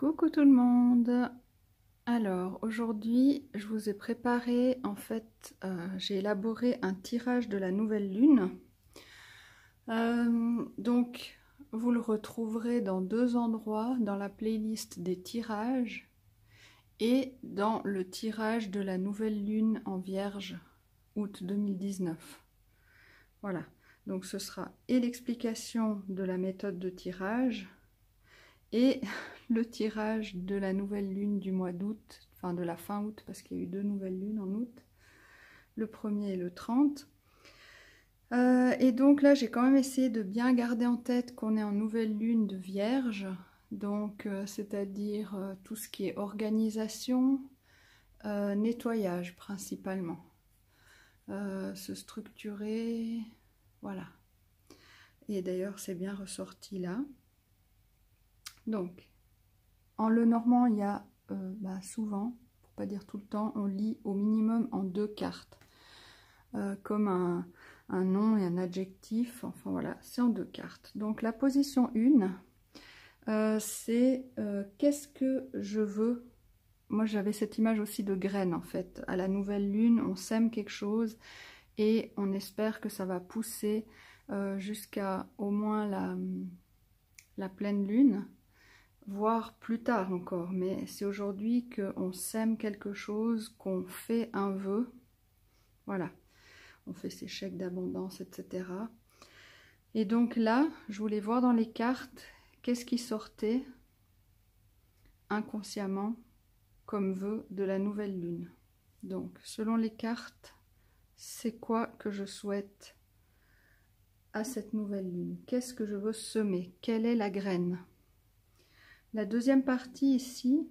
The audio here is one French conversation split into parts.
Coucou tout le monde. Alors aujourd'hui je vous ai préparé, j'ai élaboré un tirage de la nouvelle lune. Donc vous le retrouverez dans deux endroits, dans la playlist des tirages et dans le tirage de la nouvelle lune en Vierge août 2019. Voilà, donc ce sera et l'explication de la méthode de tirage et le tirage de la nouvelle lune du mois d'août, enfin de la fin août, parce qu'il y a eu deux nouvelles lunes en août, le 1er et le 30. Et donc là, j'ai quand même essayé de bien garder en tête qu'on est en nouvelle lune de Vierge, donc c'est-à-dire tout ce qui est organisation, nettoyage principalement, se structurer, voilà. Et d'ailleurs, c'est bien ressorti là. Donc, en Lenormand, il y a souvent, pour pas dire tout le temps, on lit au minimum en deux cartes, comme un nom et un adjectif, enfin voilà, c'est en deux cartes. Donc la position 1, c'est qu'est-ce que je veux. Moi j'avais cette image aussi de graine en fait. À la nouvelle lune, on sème quelque chose et on espère que ça va pousser jusqu'à au moins la pleine lune, voire plus tard encore, mais c'est aujourd'hui qu'on sème quelque chose, qu'on fait un vœu, voilà, on fait ses chèques d'abondance, etc. Et donc là, je voulais voir dans les cartes, qu'est-ce qui sortait inconsciemment comme vœu de la nouvelle lune. Donc, selon les cartes, c'est quoi que je souhaite à cette nouvelle lune? Qu'est-ce que je veux semer? Quelle est la graine? La deuxième partie ici,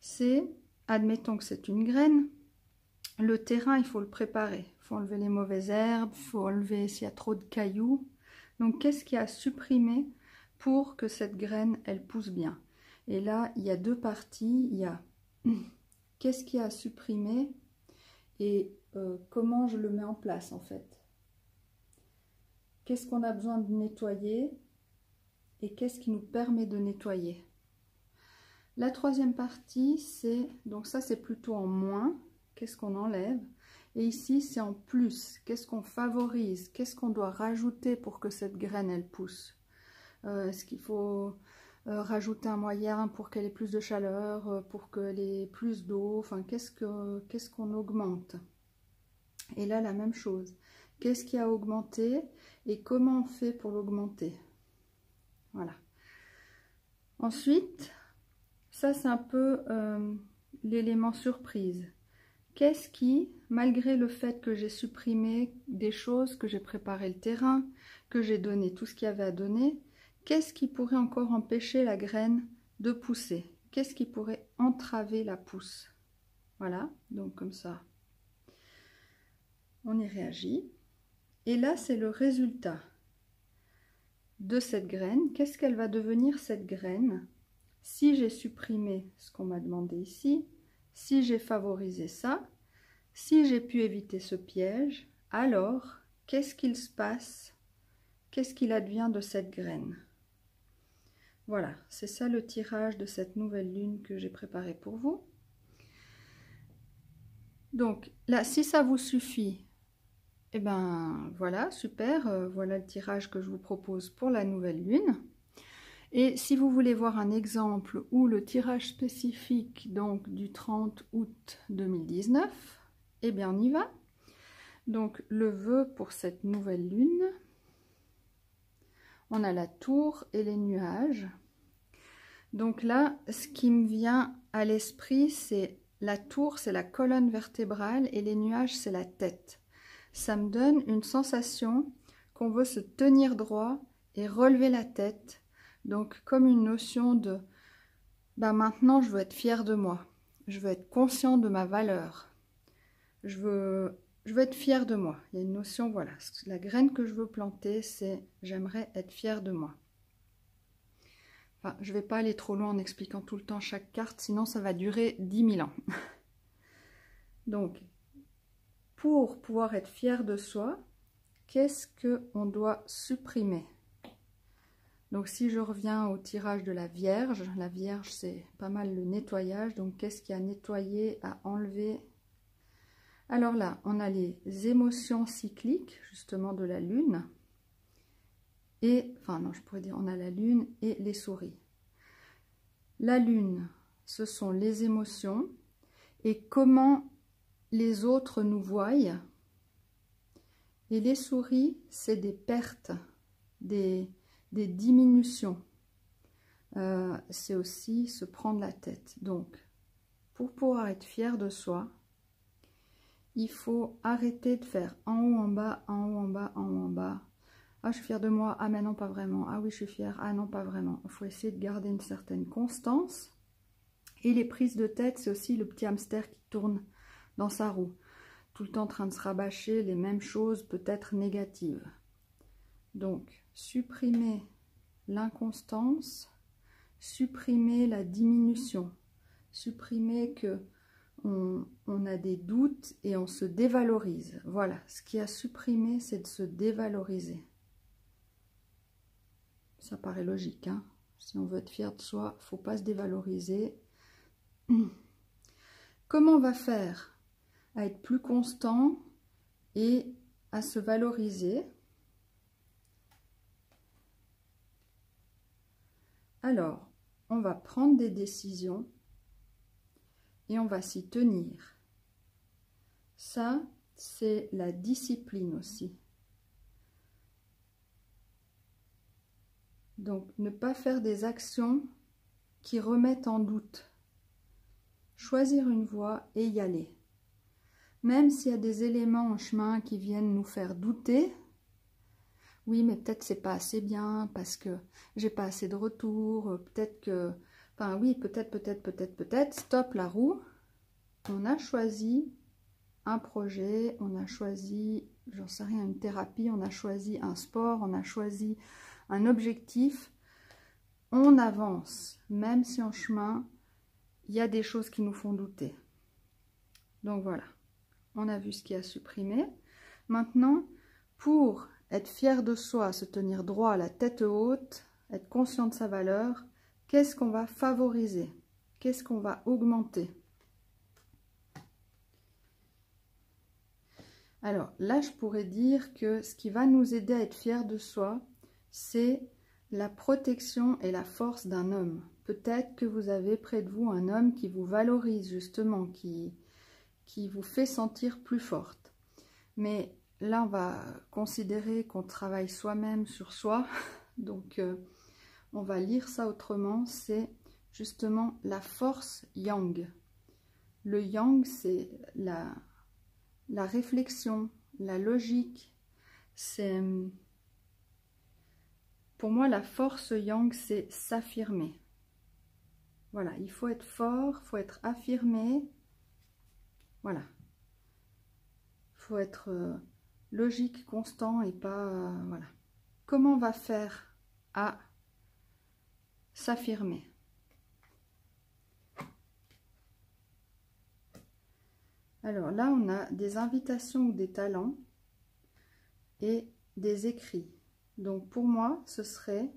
c'est, admettons que c'est une graine, le terrain, il faut le préparer. Il faut enlever les mauvaises herbes, il faut enlever s'il y a trop de cailloux. Donc, qu'est-ce qu'il y a à supprimer pour que cette graine, elle pousse bien? Et là, il y a deux parties. Il y a qu'est-ce qu'il y a à supprimer et comment je le mets en place, en fait. Qu'est-ce qu'on a besoin de nettoyer et qu'est-ce qui nous permet de nettoyer? La troisième partie, c'est, donc ça c'est plutôt en moins, qu'est-ce qu'on enlève? Et ici c'est en plus, qu'est-ce qu'on favorise? Qu'est-ce qu'on doit rajouter pour que cette graine elle pousse? Est-ce qu'il faut rajouter un moyen pour qu'elle ait plus de chaleur, pour qu'elle ait plus d'eau? Enfin, qu'est-ce qu'on augmente? Et là la même chose, qu'est-ce qui a augmenté et comment on fait pour l'augmenter? Voilà. Ensuite, ça, c'est un peu l'élément surprise. Qu'est-ce qui, malgré le fait que j'ai supprimé des choses, que j'ai préparé le terrain, que j'ai donné tout ce qu'il y avait à donner, qu'est-ce qui pourrait encore empêcher la graine de pousser? Qu'est-ce qui pourrait entraver la pousse? Voilà, donc comme ça, on y réagit. Et là, c'est le résultat de cette graine. Qu'est-ce qu'elle va devenir, cette graine? Si j'ai supprimé ce qu'on m'a demandé ici, si j'ai favorisé ça, si j'ai pu éviter ce piège, alors qu'est-ce qu'il se passe? Qu'est-ce qu'il advient de cette graine? Voilà, c'est ça le tirage de cette nouvelle lune que j'ai préparé pour vous. Donc là, si ça vous suffit, eh ben voilà, super, voilà le tirage que je vous propose pour la nouvelle lune. Et si vous voulez voir un exemple ou le tirage spécifique donc du 30 août 2019, eh bien on y va. Donc le vœu pour cette nouvelle lune, on a la tour et les nuages. Donc là, ce qui me vient à l'esprit, c'est la tour, c'est la colonne vertébrale et les nuages, c'est la tête. Ça me donne une sensation qu'on veut se tenir droit et relever la tête. Donc comme une notion de maintenant je veux être fière de moi, je veux être conscient de ma valeur, je veux être fière de moi. Il y a une notion, voilà, la graine que je veux planter, c'est j'aimerais être fière de moi. Enfin, je ne vais pas aller trop loin en expliquant tout le temps chaque carte, sinon ça va durer 10 000 ans. Donc, pour pouvoir être fier de soi, qu'est-ce qu'on doit supprimer? Donc si je reviens au tirage de la Vierge c'est pas mal le nettoyage. Donc qu'est-ce qu'il y a à nettoyer, à enlever? Alors là, on a les émotions cycliques justement de la Lune. Et, enfin non, je pourrais dire on a la Lune et les souris. La Lune, ce sont les émotions et comment les autres nous voient. Et les souris, c'est des pertes, des diminutions. C'est aussi se prendre la tête. Donc, pour pouvoir être fier de soi, il faut arrêter de faire en haut, en bas, en haut, en bas, en haut, en bas. Ah, je suis fière de moi. Ah, mais non, pas vraiment. Ah oui, je suis fière. Ah non, pas vraiment. Il faut essayer de garder une certaine constance. Et les prises de tête, c'est aussi le petit hamster qui tourne dans sa roue. Tout le temps en train de se rabâcher les mêmes choses, peut-être négatives. Donc, supprimer l'inconstance, supprimer la diminution, supprimer que on a des doutes et on se dévalorise. Voilà, ce qui a supprimé, c'est de se dévaloriser. Ça paraît logique, hein? Si on veut être fier de soi, il ne faut pas se dévaloriser. Comment on va faire à être plus constant et à se valoriser? Alors, on va prendre des décisions et on va s'y tenir. Ça, c'est la discipline aussi. Donc, ne pas faire des actions qui remettent en doute. Choisir une voie et y aller. Même s'il y a des éléments en chemin qui viennent nous faire douter, oui, mais peut-être c'est pas assez bien parce que j'ai pas assez de retour, peut-être que... Enfin oui, peut-être, stop la roue. On a choisi un projet, on a choisi, j'en sais rien, une thérapie, on a choisi un sport, on a choisi un objectif. On avance, même si en chemin, il y a des choses qui nous font douter. Donc voilà, on a vu ce qui a supprimé. Maintenant, pour être fier de soi, se tenir droit, la tête haute, être conscient de sa valeur, qu'est-ce qu'on va favoriser? Qu'est-ce qu'on va augmenter? Alors là, je pourrais dire que ce qui va nous aider à être fier de soi, c'est la protection et la force d'un homme. Peut-être que vous avez près de vous un homme qui vous valorise justement, qui vous fait sentir plus forte. Mais là, on va considérer qu'on travaille soi-même sur soi. Donc, on va lire ça autrement. C'est justement la force yang. Le yang, c'est la réflexion, la logique. C'est... Pour moi, la force yang, c'est s'affirmer. Voilà, il faut être fort, il faut être affirmé. Voilà. Il faut être logique, constant et pas... voilà. Comment on va faire à s'affirmer? Alors là, on a des invitations ou des talents et des écrits. Donc pour moi, ce serait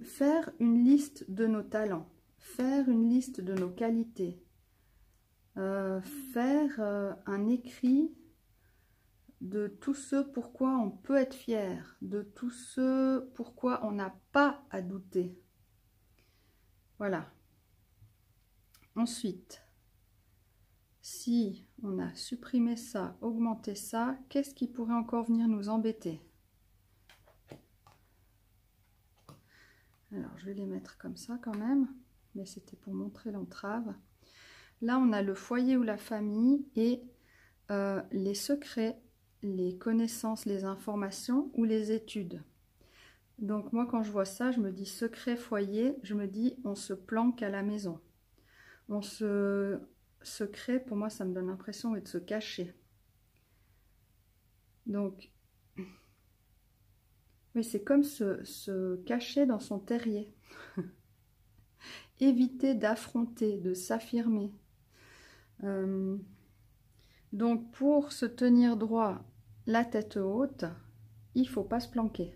faire une liste de nos talents, faire une liste de nos qualités, faire un écrit de tout ce pourquoi on peut être fier, de tout ce pourquoi on n'a pas à douter. Voilà. Ensuite, si on a supprimé ça, augmenté ça, qu'est-ce qui pourrait encore venir nous embêter? Alors, je vais les mettre comme ça quand même, mais c'était pour montrer l'entrave. Là, on a le foyer ou la famille et les secrets, les connaissances, les informations ou les études. Donc moi, quand je vois ça, je me dis secret, foyer, je me dis on se planque à la maison. Secret, pour moi, ça me donne l'impression de se cacher. Donc, oui, c'est comme se cacher dans son terrier. Éviter d'affronter, de s'affirmer. Donc, pour se tenir droit, la tête haute, il ne faut pas se planquer.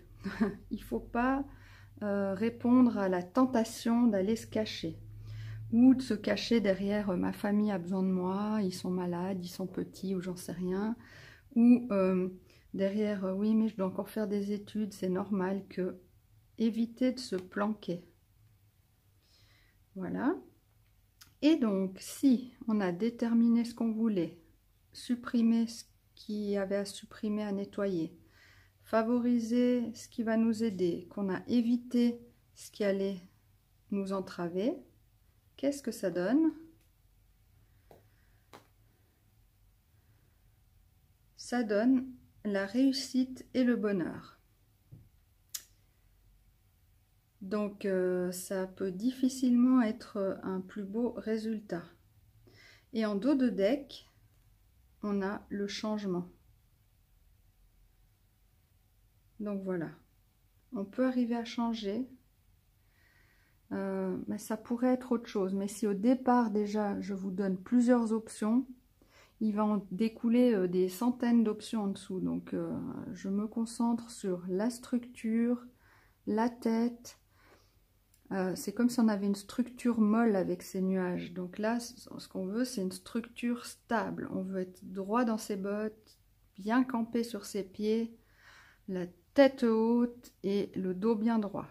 Il ne faut pas répondre à la tentation d'aller se cacher ou de se cacher derrière ma famille a besoin de moi, ils sont malades, ils sont petits ou j'en sais rien, ou derrière oui mais je dois encore faire des études, c'est normal que... Éviter de se planquer. Voilà. Et donc, si on a déterminé ce qu'on voulait, supprimer ce qu'il y avait à supprimer, à nettoyer, favoriser ce qui va nous aider, qu'on a évité ce qui allait nous entraver, qu'est-ce que ça donne? Ça donne la réussite et le bonheur. Donc, ça peut difficilement être un plus beau résultat. Et en dos de deck, on a le changement. Donc voilà, on peut arriver à changer, mais ça pourrait être autre chose. Mais si au départ déjà, je vous donne plusieurs options, il va en découler des centaines d'options en dessous. Donc, je me concentre sur la structure, la tête. C'est comme si on avait une structure molle avec ces nuages. Donc là, ce qu'on veut, c'est une structure stable. On veut être droit dans ses bottes, bien campé sur ses pieds, la tête haute et le dos bien droit.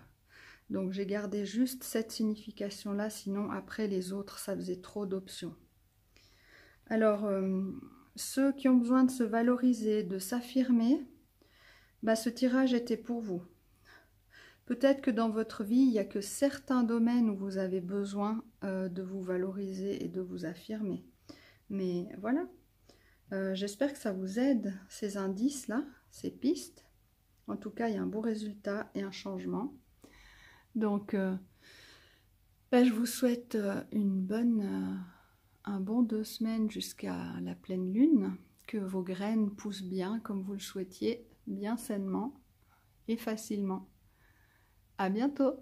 Donc j'ai gardé juste cette signification-là, sinon après les autres, ça faisait trop d'options. Alors, ceux qui ont besoin de se valoriser, de s'affirmer, bah, ce tirage était pour vous. Peut-être que dans votre vie, il n'y a que certains domaines où vous avez besoin de vous valoriser et de vous affirmer. Mais voilà, j'espère que ça vous aide, ces indices-là, ces pistes. En tout cas, il y a un beau résultat et un changement. Donc, je vous souhaite un bon 2 semaines jusqu'à la pleine lune. Que vos graines poussent bien comme vous le souhaitiez, bien sainement et facilement. À bientôt!